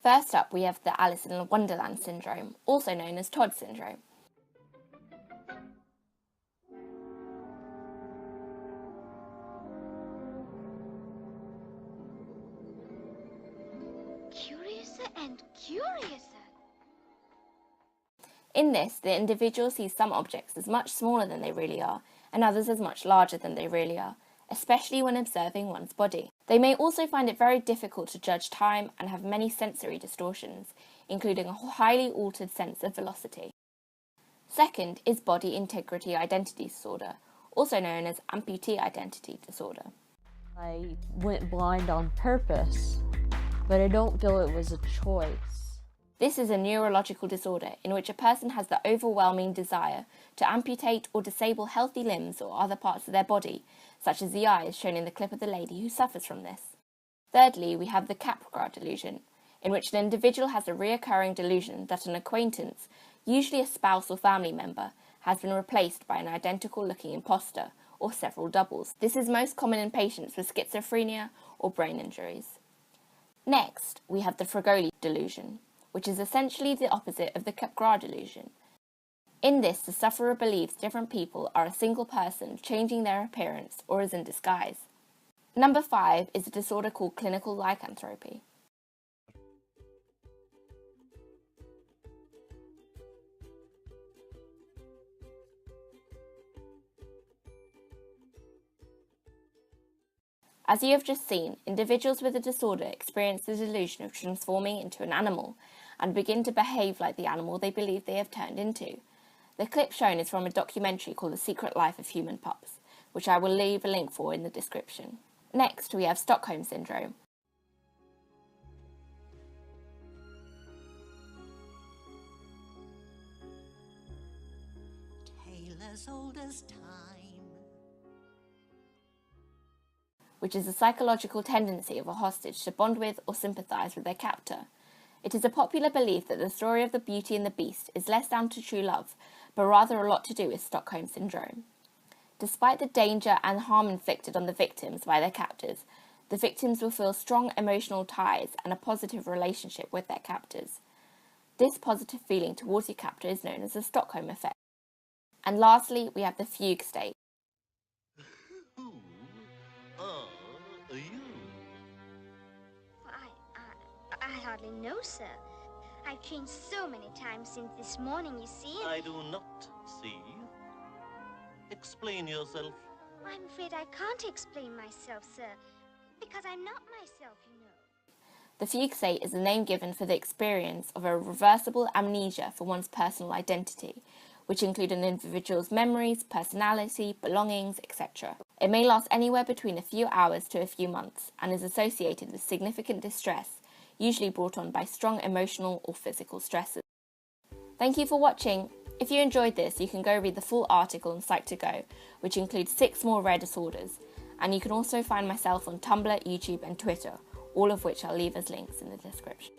First up, we have the Alice in Wonderland syndrome, also known as Todd syndrome. Curiouser and curiouser. In this, the individual sees some objects as much smaller than they really are, and others as much larger than they really are, especially when observing one's body. They may also find it very difficult to judge time and have many sensory distortions, including a highly altered sense of velocity. Second is body integrity identity disorder, also known as amputee identity disorder. I went blind on purpose, but I don't feel it was a choice. This is a neurological disorder in which a person has the overwhelming desire to amputate or disable healthy limbs or other parts of their body, such as the eye as shown in the clip of the lady who suffers from this. Thirdly, we have the Capgras delusion, in which an individual has a reoccurring delusion that an acquaintance, usually a spouse or family member, has been replaced by an identical-looking imposter or several doubles. This is most common in patients with schizophrenia or brain injuries. Next, we have the Fragoli delusion, which is essentially the opposite of the Capgras delusion. In this, the sufferer believes different people are a single person changing their appearance or is in disguise. Number 5 is a disorder called clinical lycanthropy. As you have just seen, individuals with the disorder experience the delusion of transforming into an animal and begin to behave like the animal they believe they have turned into. The clip shown is from a documentary called The Secret Life of Human Pups, which I will leave a link for in the description. Next, we have Stockholm Syndrome. Tale as old as time. Which is a psychological tendency of a hostage to bond with or sympathise with their captor. It is a popular belief that the story of the Beauty and the Beast is less down to true love, but rather a lot to do with Stockholm Syndrome. Despite the danger and harm inflicted on the victims by their captors, the victims will feel strong emotional ties and a positive relationship with their captors. This positive feeling towards your captor is known as the Stockholm effect. And lastly, we have the fugue state. Who are you? I hardly know, sir. I've changed so many times since this morning, you see. I do not see. Explain yourself. I'm afraid I can't explain myself, sir, because I'm not myself, you know. The fugue state is the name given for the experience of a reversible amnesia for one's personal identity, which include an individual's memories, personality, belongings, etc. It may last anywhere between a few hours to a few months and is associated with significant distress, usually brought on by strong emotional or physical stresses. Thank you for watching. If you enjoyed this, you can go read the full article on Psych2Go, which includes 6 more rare disorders, and you can also find myself on Tumblr, YouTube and Twitter, all of which I'll leave as links in the description.